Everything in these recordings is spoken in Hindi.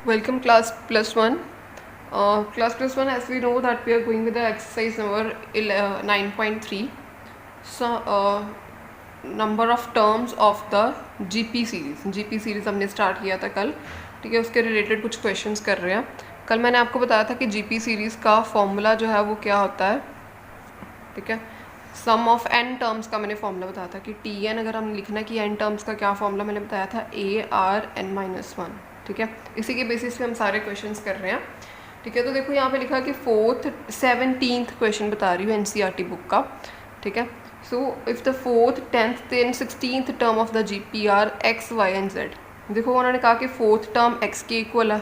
Welcome class plus one. Class plus one, as we know that we are going with the exercise number 9.3. So number of terms of the GP series. GP series हमने स्टार्ट किया था कल, ठीक है। उसके रिलेटेड कुछ क्वेश्चंस कर रहे हैं। कल मैंने आपको बताया था कि GP सीरीज़ का फॉर्मूला जो है वो क्या होता है, ठीक है। सम ऑफ n टर्म्स का मैंने फॉर्मूला बताया था कि Tn अगर हम लिखना है कि n टर्म्स का क्या फॉर्मूला मैंने बताया था, ARn-1, ठीक है। इसी के बेसिस पे हम सारे क्वेश्चंस कर रहे हैं, ठीक है। तो देखो यहाँ पे लिखा कि 4th 17th क्वेश्चन बता रही हूँ NCERT बुक का, ठीक है। So if the 4th 10th and 16th term of the GP are x, y and z। देखो उन्होंने कहा कि 4th टर्म x के इक्वल है,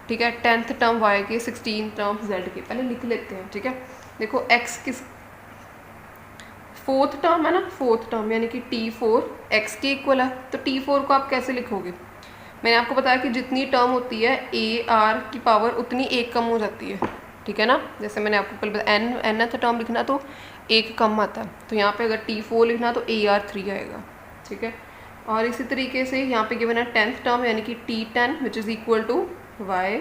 ठीक है, 10th टर्म y के, 16th टर्म z के। पहले लिख लेते हैं, ठीक है। देखो x किस 4th टर्म है ना, 4th टर्म यानी कि T4 x के इक्वल है। तो T4 को आप कैसे लिखोगे? मैंने आपको बताया कि जितनी टर्म होती है AR की पावर उतनी एक कम हो जाती है, ठीक है ना। जैसे मैंने आपको कल बताया nth टर्म लिखना तो एक कम आता है, तो यहाँ पे अगर T4 लिखना तो AR3 आएगा, ठीक है। और इसी तरीके से यहाँ पे गिवन है 10th टर्म यानी कि T10 which is equal to y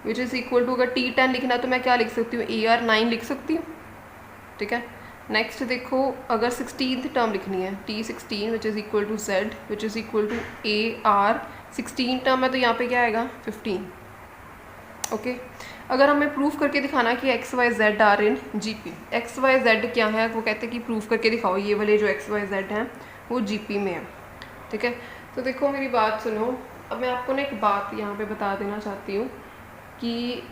which is equal to, अगर T10 लिखना तो मैं क्या लिख सकती हूँ, AR9 लिख सकती हूँ, ठीक है। नेक्स्ट देखो अगर 16th टर्म लिखनी है T16 which is equal to z which is equal to AR16 term है, तो यहाँ पे क्या आएगा 15, ओके। अगर हमें प्रूफ करके दिखाना कि x y z are in GP, x y z क्या है, वो कहते हैं कि प्रूफ करके दिखाओ ये वाले जो x y z हैं वो GP में है, ठीक है। तो देखो मेरी बात सुनो, अब मैं आपको ना एक बात यहाँ पे बता देना चाहती हूँ कि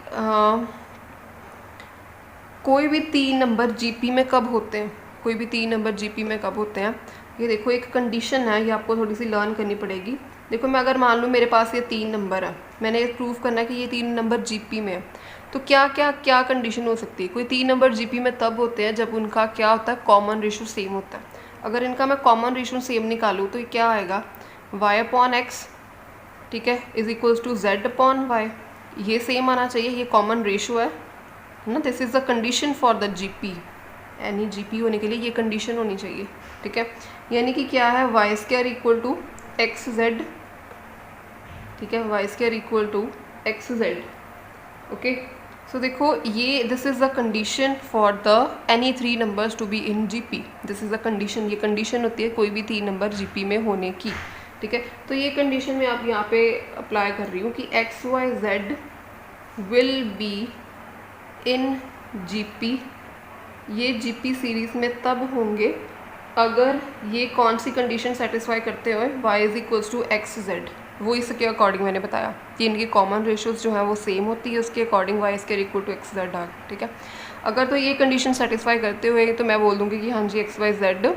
कोई भी 3 नंबर GP में कब होते हैं, कोई भी 3 नंबर GP में कब होते हैं। ये देखो एक कंडीशन है, ये आपको थोड़ी सी लर्न करनी पड़ेगी। देखो मैं अगर मान लूँ मेरे पास ये 3 नंबर है, मैंने ये प्रूव करना है कि ये 3 नंबर GP में है, तो क्या क्या क्या कंडीशन हो सकती है। कोई 3 नंबर GP में तब होते हैं जब उनका क्या होता है, कॉमन रेशो सेम होता है। अगर इनका मैं कॉमन रेशो सेम निकालूँ तो ये क्या आएगा, y/x, ठीक है, इज इक्वल्स टू z/y। ये सेम आना चाहिए, ये कॉमन रेशो है ना। This is the condition for the GP, any GP होने के लिए ये कंडीशन होनी चाहिए, ठीक है। यानी कि क्या है, y² इक्वल टू xz, ठीक है, y² equal to xz, okay. So देखो ये this is the condition for the any 3 numbers to be in GP। This is the condition, ये कंडीशन होती है कोई भी 3 नंबर GP में होने की, ठीक है। तो ये कंडीशन मैं आप यहाँ पे अप्लाई कर रही हूँ कि x y z will be in GP। ये GP सीरीज़ में तब होंगे अगर ये कौन सी कंडीशन सेटिस्फाई करते हुए y is equals to x z, वो इसके अकॉर्डिंग मैंने बताया कि इनकी कॉमन रेशियोज जो हैं वो सेम होती है, उसके अकॉर्डिंग y इसके इक्वल टू एक्स जेड आ, ठीक है। अगर तो ये कंडीशन सेटिस्फाई करते हुए तो मैं बोल दूँगी कि हाँ जी x y z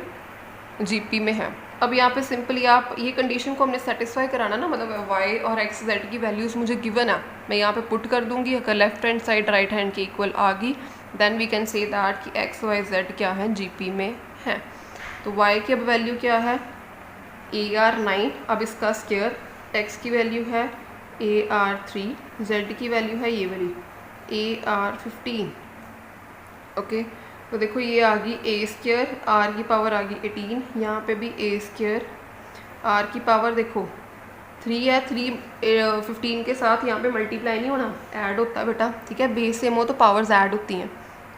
GP में है। अब यहाँ पे सिंपली आप ये कंडीशन को हमने सेटिस्फाई कराना ना, मतलब y और x z की वैल्यूज़ मुझे गिवन है, मैं यहाँ पे पुट कर दूँगी। अगर left hand side right hand के इक्वल आ गई then we can say that कि x y z क्या है, GP में है। तो y की अब वैल्यू क्या है, AR9, अब इसका स्क्वायर, x की वैल्यू है AR3, z की वैल्यू है ये वाली AR15, ओके। तो देखो ये आ गई A², R की पावर आ गई 18, यहाँ पे भी A², R की पावर देखो 3 है, 3 15 के साथ यहाँ पे मल्टीप्लाई नहीं होना, ऐड होता है बेटा, ठीक है। बेस सेम हो तो पावर्स ऐड होती हैं,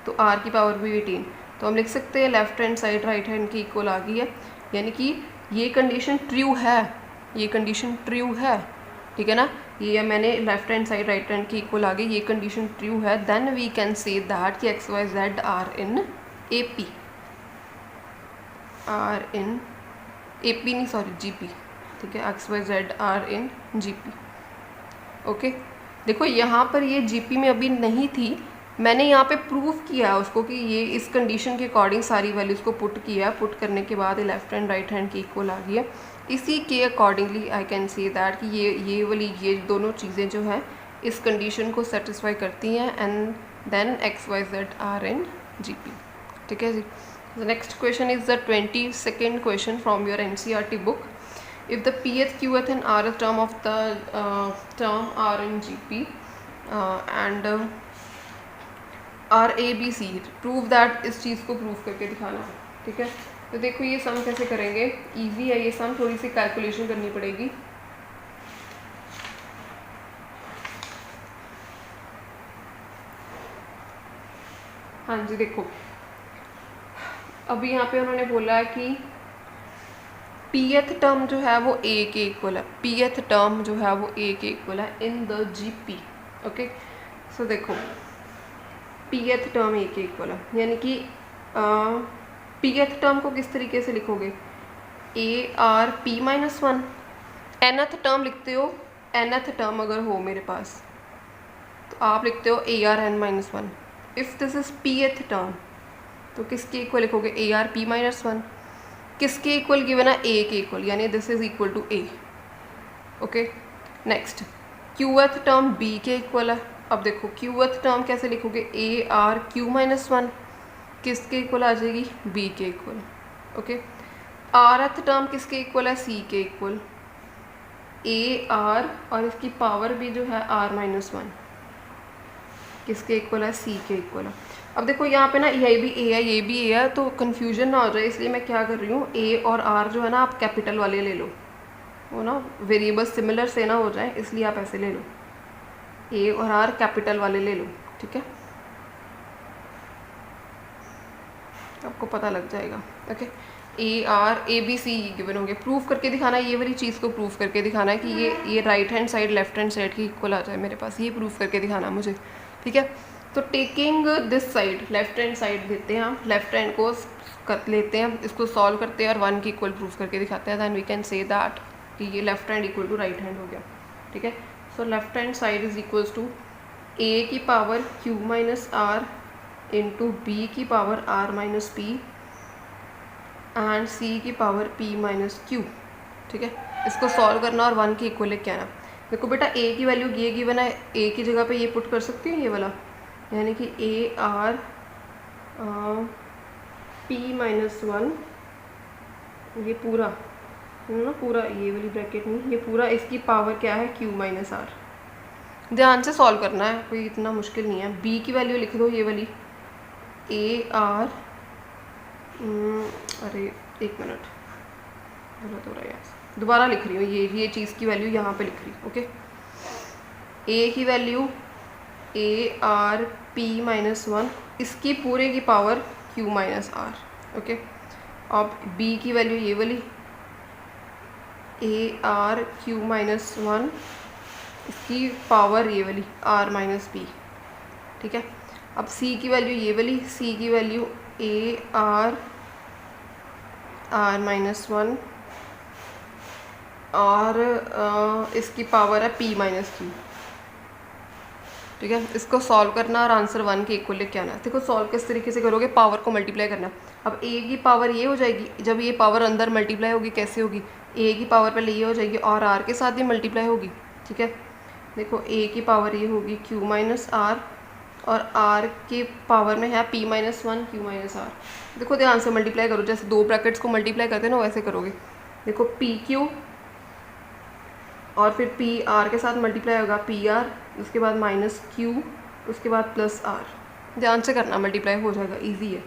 तो R की पावर भी 18। तो हम लिख सकते हैं left hand side right hand की इक्वल आ गई है, यानी कि ये कंडीशन ट्रू है, ये कंडीशन ट्रू है, ठीक है ना। ये मैंने left hand side right hand की इक्वल आ गई, ये कंडीशन ट्रू है। Then we can say that कि x y z are in AP, are in AP नहीं सॉरी GP, ठीक है, x y z are in GP, okay. देखो यहाँ पर ये GP में अभी नहीं थी, मैंने यहाँ पे प्रूफ किया उसको कि ये इस कंडीशन के अकॉर्डिंग सारी वैल्यूज़ को पुट किया, पुट करने के बाद लेफ्ट हैंड राइट हैंड की इक्वल आ गई है। इसी के accordingly I can say that कि ये वाली ये दोनों चीज़ें जो हैं इस कंडीशन को सेटिस्फाई करती हैं, and then x y z are in GP, ठीक है जी। The next question is the 22nd question from your NCERT book. If the pth, qth and rth term of the term are in GP and R A B C, prove that, इस चीज़ को प्रूव करके दिखाना है, ठीक है। तो देखो ये सम कैसे करेंगे, इजी है ये सम, थोड़ी सी कैलकुलेशन करनी पड़ेगी। हाँ जी, देखो अभी यहाँ पे उन्होंने बोला है कि पीएथ टर्म जो है वो ए के इक्वल है, पीएथ टर्म जो है वो ए के इक्वल है in the GP. Okay, so देखो पीएथ टर्म ए के इक्वल है, यानी कि पीएथ टर्म को किस तरीके से लिखोगे, ए r p minus one. Nth term लिखते हो, एनथ टर्म अगर हो मेरे पास तो आप लिखते हो ए r n minus one. If this is पीएथ term तो किसके इक्वल लिखोगे, ए आर पी माइनस वन। किसके इक्वल गिवन है, ए के इक्वल, यानी this is equal to A. Okay, next क्यूएथ term B के इक्वल है। अब देखो क्यूएथ टर्म कैसे लिखोगे, ए आर क्यू माइनस वन, किसके इक्वल आ जाएगी, बी के इक्वल। ओके, आरथ टर्म किसके इक्वल है, सी के इक्वल, ए आर और इसकी पावर भी जो है आर माइनस वन, किसके इक्वल है, सी के इक्वल है। अब देखो यहाँ पे ना ये भी ए है, ये भी ए है, तो कन्फ्यूजन ना हो जाए इसलिए मैं क्या कर रही हूँ, ए और आर जो है ना आप कैपिटल वाले ले लो, वो ना वेरिएबल सिमिलर से ना हो जाए, इसलिए आप ऐसे ले लो, ए और आर कैपिटल वाले ले लो, ठीक है, आपको पता लग जाएगा। Okay, a r a b c given होंगे, प्रूफ करके दिखाना है, ये वाली चीज़ को प्रूफ करके दिखाना है कि ये right hand side left hand side की इक्वल आ जाए मेरे पास, ये प्रूफ करके दिखाना है मुझे, ठीक है। तो taking this side, left hand side लेते हैं हम, लेफ्ट हैंड को कर लेते हैं, इसको सॉल्व करते हैं और वन की इक्वल प्रूफ करके दिखाते हैं, then we can say that कि ये left hand equal to right hand हो गया, ठीक है। So left hand side is equals to a की power q minus r into b की power r minus p and c की पावर पी माइनस क्यू, ठीक है। इसको सॉल्व करना और वन की इक्वल लेके आना। देखो बेटा ए की वैल्यू ये गिवन है, ए की जगह पे ये पुट कर सकती हूँ, ये वाला, यानी कि ए आर पी माइनस वन, ये पूरा ना, पूरा ये वाली ब्रैकेट नहीं, ये पूरा, इसकी पावर क्या है, क्यू माइनस आर। ध्यान से सॉल्व करना है, कोई इतना मुश्किल नहीं है। बी की वैल्यू लिख दो, ये वाली ए आर, अरे एक मिनट गलत हो रहा है यार, दोबारा लिख रही हूँ, ये चीज़ की वैल्यू यहाँ पे लिख रही हूँ। ओके, ए की value a r p minus one, इसकी पूरे की power q minus r. Okay, अब बी की वैल्यू ये वाली a r q minus one, इसकी पावर ये वाली आर माइनस पी, ठीक है। अब सी की वैल्यू ये वाली, सी की value a are minus one और इसकी पावर है पी माइनस क्यू, ठीक है। इसको सॉल्व करना और आंसर वन के इक्वल लेके आना। देखो सॉल्व किस तरीके से करोगे, पावर को मल्टीप्लाई करना। अब ए की पावर ये हो जाएगी, जब ये पावर अंदर मल्टीप्लाई होगी कैसे होगी, ए की पावर पहले ये हो जाएगी और आर के साथ भी मल्टीप्लाई होगी, ठीक है। देखो ए की पावर ये होगी क्यू माइनस आर और आर के पावर में है p minus one q minus r. देखो ध्यान से मल्टीप्लाई करो, जैसे दो ब्रैकेट्स को मल्टीप्लाई करते हैं ना वैसे करोगे। देखो पी क्यू और फिर पी आर के साथ मल्टीप्लाई होगा पी आर, उसके बाद माइनस क्यू, उसके बाद प्लस आर। ध्यान से करना, मल्टीप्लाई हो जाएगा, इजी है।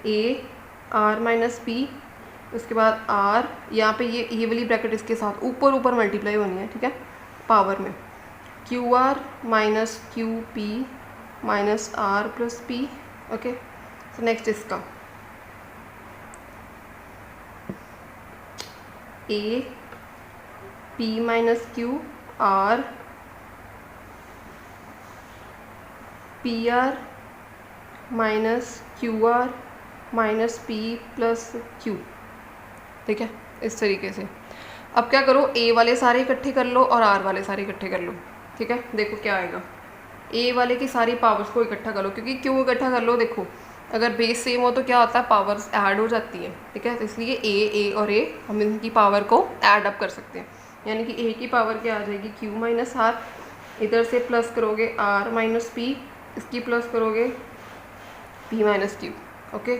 ए आर माइनस पी, उसके बाद आर, यहाँ पे ये वाली ब्रैकेट इसके साथ ऊपर ऊपर मल्टीप्लाई होनी है, ठीक है, पावर में q r minus q p minus r plus p. Okay, तो नेक्स्ट इसका a p minus q r p r minus q r minus p plus q, ठीक है, इस तरीके से। अब क्या करो, ए वाले सारे इकट्ठे कर लो और आर वाले सारे इकट्ठे कर लो, ठीक है। देखो क्या आएगा, ए वाले की सारी पावर्स को इकट्ठा कर लो, क्योंकि क्यों इकट्ठा कर लो, देखो अगर बेस सेम हो तो क्या होता है, पावर्स ऐड हो जाती हैं, ठीक है। तो इसलिए ए और ए हम इनकी पावर को ऐड अप कर सकते हैं, यानी कि ए की पावर क्या आ जाएगी, क्यू माइनस आर, इधर से प्लस करोगे आर माइनस पी, इसकी प्लस करोगे पी माइनस क्यू। ओके,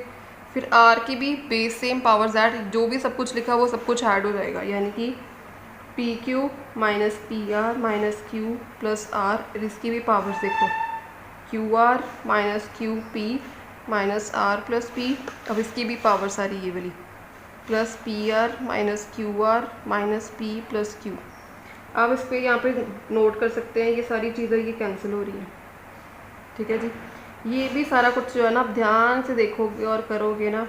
फिर आर की भी बेस सेम पावर्स ऐड, जो भी सब कुछ लिखा वो सब कुछ ऐड हो जाएगा, यानी कि p q minus p r minus q plus r, इसकी भी पावर्स देखो q r minus q p minus r plus p. अब इसकी भी पावर सारी ये वाली plus p r minus q r minus p plus q. अब इस पर यहाँ पे नोट कर सकते हैं, ये सारी चीज़ें ये कैंसिल हो रही हैं, ठीक है जी। ये भी सारा कुछ जो है ना आप ध्यान से देखोगे और करोगे ना,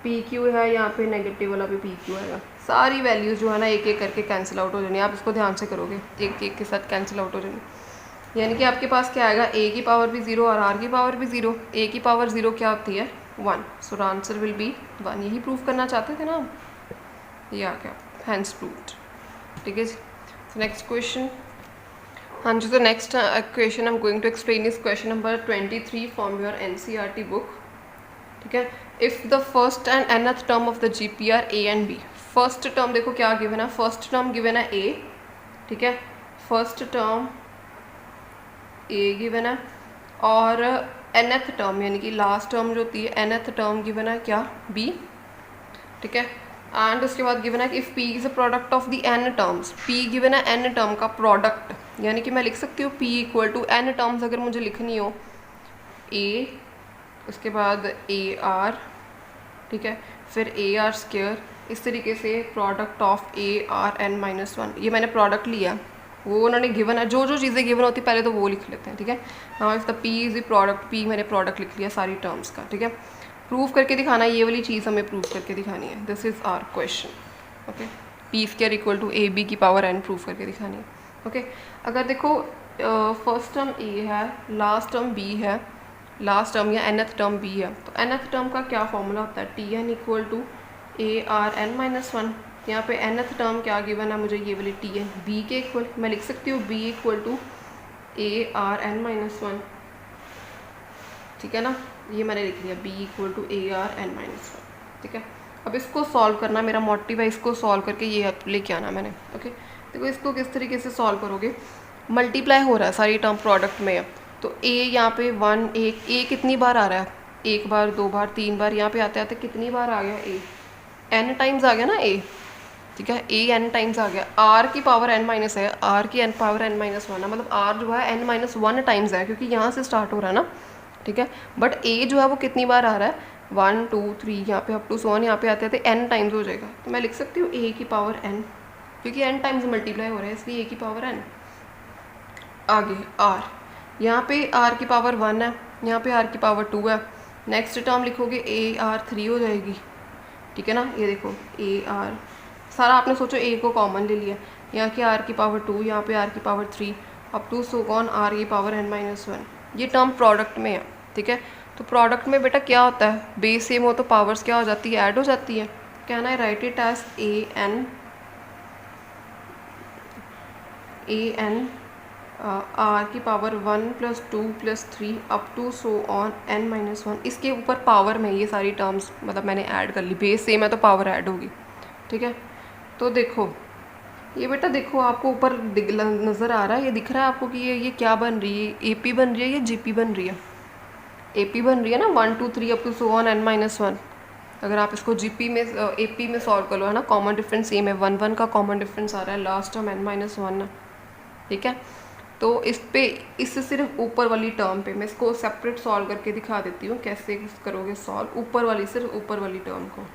पी क्यू है यहाँ पे, नेगेटिव वाला भी पी क्यू आएगा, सारी वैल्यूज़ जो है ना एक एक करके कैंसिल आउट हो जानी। आप इसको ध्यान से करोगे, एक एक के साथ कैंसिल आउट हो जानी। यानी कि आपके पास क्या आएगा, ए की पावर भी ज़ीरो और आर की पावर भी ज़ीरो। ए की पावर ज़ीरो क्या होती है, 1, सो आंसर विल बी 1। यही प्रूव करना चाहते थे ना आप, ये आ गया, हैंस प्रूव्ड। ठीक है जी, नेक्स्ट क्वेश्चन। हाँ जी, तो next question I am going to explain is question number 23 from your NCERT book. ठीक है, if the first and nth term of the GP are a and b. First term देखो क्या गिवन है, फर्स्ट टर्म गिवन है ए, ठीक है, फर्स्ट टर्म ए गिवन है, और nth टर्म यानी कि लास्ट टर्म जो होती है nth टर्म गिवन है क्या, बी। ठीक है, एंड उसके बाद गिवन है कि if p is a product of the n terms, p given है n टर्म का प्रोडक्ट, यानी कि मैं लिख सकती हूँ p equal to n terms अगर मुझे लिखनी हो, a, उसके बाद ए आर, ठीक है, फिर ए आर स्क्वायर, इस तरीके से product of a r n minus 1। ये मैंने प्रोडक्ट लिया, वो उन्होंने गिवन है, जो जो चीज़ें गिवन होती पहले तो वो लिख लेते हैं। ठीक है, now if the P is the product, P मैंने प्रोडक्ट लिख लिया सारी टर्म्स का। ठीक है, प्रूव करके दिखाना, ये वाली चीज़ हमें प्रूव करके दिखानी है, this is our question. Okay, p square equal to a b की पावर एन प्रूव करके दिखानी है। ओके, अगर देखो फर्स्ट टर्म ए है, लास्ट टर्म बी है, लास्ट टर्म या nth टर्म बी है, तो nth टर्म का क्या फॉर्मूला होता है, t n equal to a r n minus 1। यहाँ पे nth टर्म क्या गिवन है मुझे, ये वाली टी एन, बी के इक्वल मैं लिख सकती हूँ b equal to a r n minus 1। ठीक है ना, ये मैंने लिख लिया, b equal to a r n minus 1। ठीक है, अब इसको सॉल्व करना, मेरा मोटिव है इसको सॉल्व करके ये लेके आना मैंने। ओके, देखो इसको किस तरीके से सॉल्व करोगे, मल्टीप्लाई हो रहा है सारी टर्म प्रोडक्ट में है, तो a यहाँ पे 1, a कितनी बार आ रहा है, एक बार, दो बार, तीन बार, यहाँ पे आते आते कितनी बार आ गया a, n टाइम्स आ गया ना a। ठीक है, a n टाइम्स आ गया, r की पावर n माइनस है, r की n पावर n माइनस 1 है, मतलब r जो है n माइनस 1 टाइम्स है, क्योंकि यहाँ से स्टार्ट हो रहा है ना। ठीक है, बट a जो है वो कितनी बार आ रहा है, 1 2 3, यहाँ पे अप टू 1, यहाँ पे आते आते n टाइम्स हो जाएगा, तो मैं लिख सकती हूँ a की पावर n, क्योंकि n टाइम्स मल्टीप्लाई हो रहा है इसलिए a की पावर n। आगे r, यहाँ पे r की पावर 1 है, यहाँ पे r की पावर 2 है, नेक्स्ट टर्म लिखोगे a r 3 हो जाएगी। ठीक है ना, ये देखो a r, सारा आपने सोचो a को कॉमन ले लिया, यहाँ की r की पावर 2, यहाँ पे r की power 3, up to so on r की पावर n माइनस 1। ये टर्म प्रोडक्ट में है। ठीक है, तो प्रोडक्ट में बेटा क्या होता है, बेस सेम हो तो पावर्स क्या हो जाती है, ऐड हो जाती है। Can I write it as a n r की power 1 + 2 + 3 up to so on n minus 1। इसके ऊपर पावर में ये सारी टर्म्स मतलब मैंने ऐड कर ली, बेस सेम है तो पावर ऐड होगी। ठीक है, तो देखो ये बेटा, देखो आपको ऊपर नज़र आ रहा है, ये दिख रहा है आपको कि ये क्या बन रही है, ए पी बन रही है या जी पी बन रही है, ए पी बन रही है ना, 1 2 3 up to so on n minus 1। अगर आप इसको जी पी में ए पी में सॉल्व कर लो है ना, कॉमन डिफरेंस सेम है, 1 1 का कॉमन डिफरेंस आ रहा है, लास्ट टर्म n माइनस 1 है। ठीक है, तो इस पे, इससे सिर्फ ऊपर वाली टर्म पे मैं इसको सेपरेट सॉल्व करके दिखा देती हूँ कैसे करोगे सॉल्व, ऊपर वाली, सिर्फ ऊपर वाली टर्म को।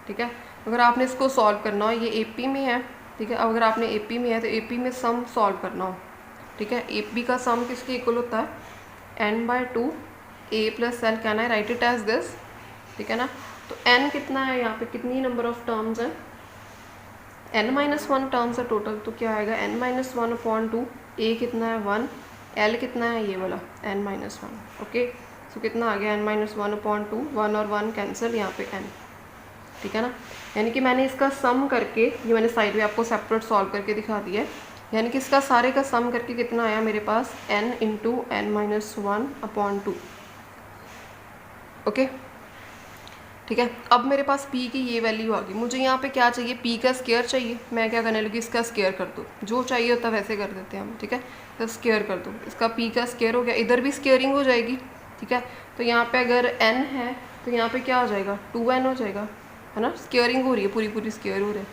ठीक है, अगर आपने इसको सॉल्व करना हो, ये एपी में है। ठीक है, अगर आपने एपी में है तो एपी में सम सॉल्व करना हो। ठीक है, एपी का सम किसके इक्वल होता है, n/2 a + l। Can I write it as this. ठीक है ना, तो n कितना है, यहाँ पे कितनी नंबर ऑफ टर्म्स हैं, n-1 टर्म्स है टोटल, तो क्या आएगा n-1/2, a कितना है 1, l कितना है ये वाला n-1। ओके, सो कितना आ गया n-1/2, 1 और 1 कैंसिल, यहाँ पे n। ठीक है ना, यानी कि मैंने इसका सम करके, ये मैंने साइड में आपको सेपरेट सॉल्व करके दिखा दिया है, यानी कि इसका सारे का सम करके कितना आया मेरे पास, n × n-1/2। ओके, ठीक है, अब मेरे पास p की ये वैल्यू आ गई, मुझे यहाँ पे क्या चाहिए, p का स्क्वायर चाहिए। मैं क्या करने लगी, इसका स्क्वायर कर दूँ, जो चाहिए होता वैसे कर देते हैं हम। ठीक है, तो स्क्वायर कर दूँ, इसका p का स्क्वायर हो गया, इधर भी स्क्वायरिंग हो जाएगी। ठीक है, तो यहाँ पे अगर n है तो यहाँ पे क्या हो जाएगा, 2n हो जाएगा, है ना, स्क्वायरिंग हो रही है, पूरी पूरी स्क्वायर हो रही है।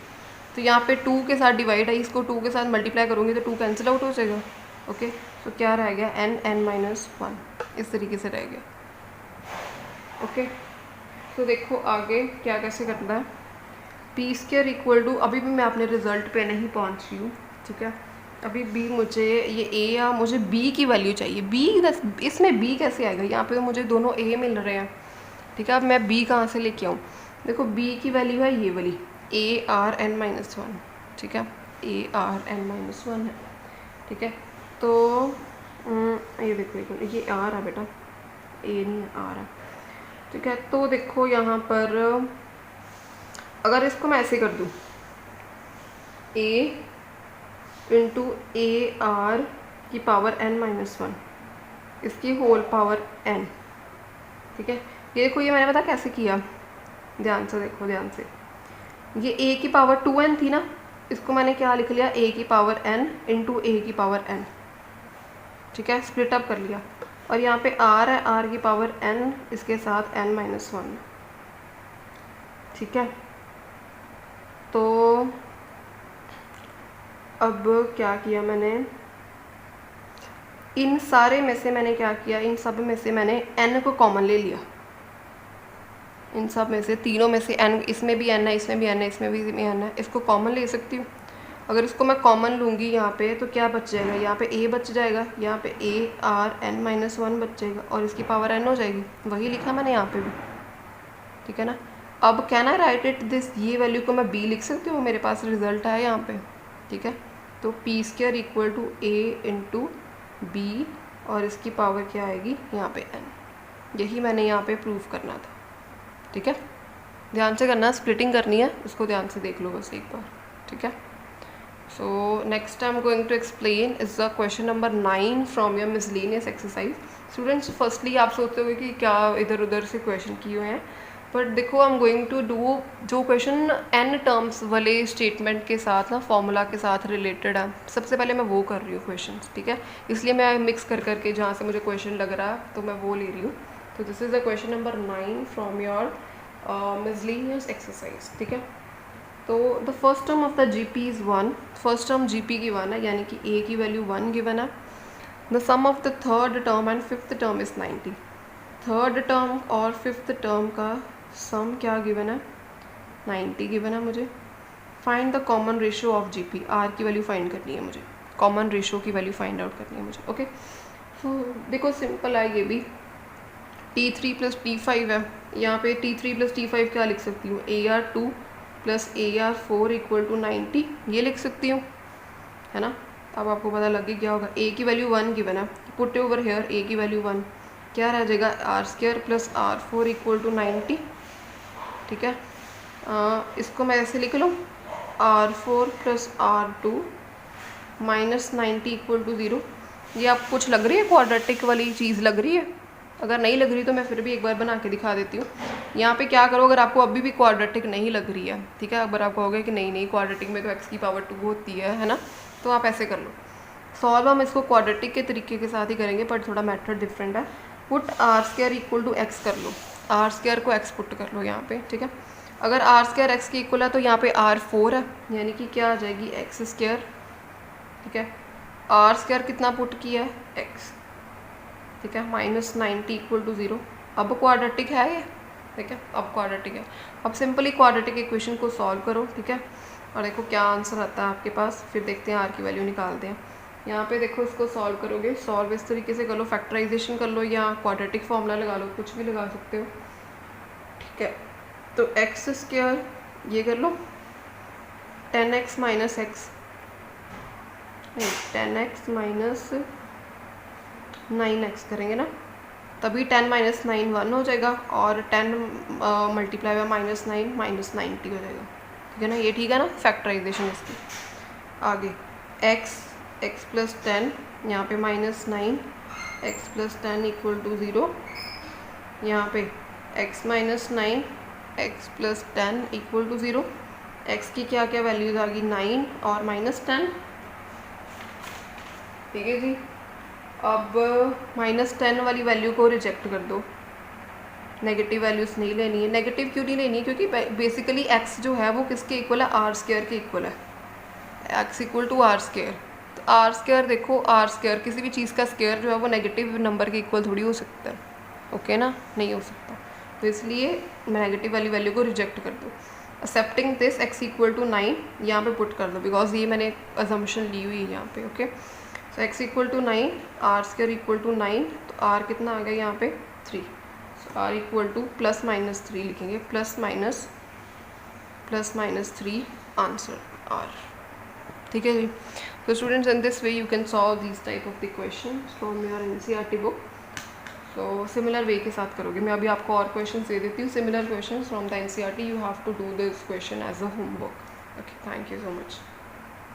तो यहाँ पे 2 के साथ डिवाइड है, इसको 2 के साथ मल्टीप्लाई करूँगी तो 2 कैंसिल आउट हो जाएगा। ओके, तो क्या रह गया, n-1, इस तरीके से रह गया। ओके, तो देखो आगे क्या कैसे करना है, p² इक्वल टू, अभी भी मैं अपने रिजल्ट पे नहीं पहुंची हूँ। ठीक है, अभी बी मुझे ये ए या मुझे बी की वैल्यू चाहिए। बी इसमें बी कैसे आएगा? यहाँ पे तो मुझे दोनों ए मिल रहे हैं, ठीक है। अब मैं बी कहाँ से लेके आऊँ? देखो बी की वैल्यू है ये वाली ARn-1, ठीक है, ARn-1 है, ठीक है। तो ये देखो ये आर है बेटा, ए नहीं आर है, ठीक है। तो देखो यहाँ पर अगर इसको मैं ऐसे कर दूँ a इंटू AR की पावर n-1 इसकी होल पावर n, ठीक है। ये देखो ये मैंने पता कैसे किया, ध्यान से देखो, ध्यान से। ये a की पावर 2n थी ना, इसको मैंने क्या लिख लिया, a की पावर n इंटू a की पावर n, ठीक है, स्प्लिट अप कर लिया। और यहाँ पे r है, r की पावर n इसके साथ n-1, ठीक है। तो अब क्या किया मैंने, इन सारे में से मैंने क्या किया, इन सब में से मैंने n को कॉमन ले लिया। इन सब में से, तीनों में से n, इसमें भी n है, इसमें भी n है, इसमें भी n है, इसको कॉमन ले सकती हूँ। अगर इसको मैं कॉमन लूँगी यहाँ पे तो क्या बच जाएगा, यहाँ पे a बच जाएगा, यहाँ पे ARn-1 बच जाएगा और इसकी पावर n हो जाएगी। वही लिखा मैंने यहाँ पे भी, ठीक है ना। अब can I write it this, ये वैल्यू को मैं b लिख सकती हूँ, मेरे पास रिजल्ट है यहाँ पे, ठीक है। तो p² equal to a into b और इसकी पावर क्या आएगी यहाँ पे n। यही मैंने यहाँ पे प्रूव करना था, ठीक है। ध्यान से करना, स्प्लिटिंग करनी है, उसको ध्यान से देख लो बस एक बार, ठीक है। So next I am going to explain is the question number 9 from your miscellaneous exercise. Students firstly आप सोचते हो कि क्या इधर उधर से क्वेश्चन किए हुए हैं, बट देखो I am going to do जो क्वेश्चन n टर्म्स वाले स्टेटमेंट के साथ ना, फॉर्मूला के साथ रिलेटेड है, सबसे पहले मैं वो कर रही हूँ क्वेश्चन, ठीक है। इसलिए मैं मिक्स कर करके जहाँ से मुझे क्वेश्चन लग रहा है तो मैं वो ले रही हूँ। तो this is the question number 9 from your miscellaneous exercise, ठीक है। तो the first term of the GP is 1, first term GP की 1 है, यानी कि a की वैल्यू 1 गिवन है। The sum of the third term and fifth term is 90। Third term और फिफ्थ टर्म का सम क्या गिवन है, 90 गिवन है मुझे। Find the common ratio of GP, R की वैल्यू फाइंड करनी है मुझे, कॉमन रेशियो की वैल्यू फाइंड आउट करनी है मुझे, ओके। तो देखो सिंपल है ये भी, T3 प्लस T5 है, यहाँ पे T3 प्लस T5 क्या लिख सकती हूँ, AR2 plus AR4 equal to 90, ये लिख सकती हूँ, है ना। अब आपको पता लग गया क्या होगा, a की वैल्यू 1 गिवन है, पुट ओवर हेयर a की वैल्यू 1, क्या रह जाएगा, R² plus R4 equal to 90, ठीक है। इसको मैं ऐसे लिख लूँ, R4 plus R2 minus 90 equal to 0। ये आप कुछ लग रही है, क्वाड्रेटिक वाली चीज़ लग रही है? अगर नहीं लग रही तो मैं फिर भी एक बार बना के दिखा देती हूँ। यहाँ पे क्या करो, अगर आपको अभी भी क्वाड्रेटिक नहीं लग रही है, ठीक है, अगर आप कहोगे कि नहीं क्वाड्रेटिक में तो x की पावर 2 होती है ना, तो आप ऐसे कर लो। सॉल्व हम इसको क्वाड्रेटिक के तरीके के साथ ही करेंगे, पर थोड़ा मेथड डिफरेंट है। Put R² equal to x कर लो, R² को x पुट कर लो यहाँ पे, ठीक है। अगर R² x के इक्वल है तो यहाँ पे R4 है, यानी कि क्या आ जाएगी x², ठीक है। R² कितना पुट किया है, x, ठीक है, माइनस 90 इक्वल टू 0। अब क्वाड्रेटिक है ये, ठीक है, अब क्वाड्रेटिक है। अब सिंपली क्वाड्रेटिक इक्वेशन को सॉल्व करो, ठीक है, और देखो क्या आंसर आता है आपके पास, फिर देखते हैं आर की वैल्यू निकालते हैं। यहाँ पे देखो इसको सॉल्व करोगे, सॉल्व इस तरीके से कर लो, फैक्टराइजेशन कर लो या क्वाड्रेटिक फॉर्मूला लगा लो, कुछ भी लगा सकते हो, ठीक है। तो x² ये कर लो, 10x minus x, 10x minus 9x करेंगे ना, तभी 10 माइनस 9 1 हो जाएगा, और 10 मल्टीप्लाई बाय माइनस 9 माइनस 90 हो जाएगा, ठीक है ना। ये ठीक है ना, फैक्टराइजेशन इसकी। आगे x प्लस 10, यहाँ पे minus 9, x plus 10 equal to 0, यहाँ पे x minus 9, x plus 10 equal to 0। x की क्या क्या वैल्यूज आ गई, 9 और माइनस 10, ठीक है जी। अब माइनस 10 वाली वैल्यू को रिजेक्ट कर दो, नेगेटिव वैल्यूज़ नहीं लेनी है। नेगेटिव क्यों नहीं लेनी है, क्योंकि बेसिकली x जो है वो किसके इक्वल है, R² के इक्वल है, x इक्वल टू R²। तो R² देखो, R² किसी भी चीज़ का स्क्वायर जो है वो नेगेटिव नंबर के इक्वल थोड़ी हो सकता है, ओके ना, नहीं हो सकता। तो इसलिए नेगेटिव वाली वैल्यू को रिजेक्ट कर दो। Accepting this x equal to 9 यहाँ पे पुट कर दो, बिकॉज ये मैंने अजम्पशन ली हुई है यहाँ पे। Okay, so x equal to 9, r square equal to 9, तो r कितना आ गया यहाँ पे 3। सो r इक्वल टू +-3 लिखेंगे, +-3 आंसर r। ठीक है जी। तो students, in this way you can solve this type of the question from your NCERT book. तो सिमिलर वे के साथ करोगे। मैं अभी आपको और क्वेश्चन दे देती हूँ, similar question from the NCERT. You have to do this question as a homework. Okay, thank you so much.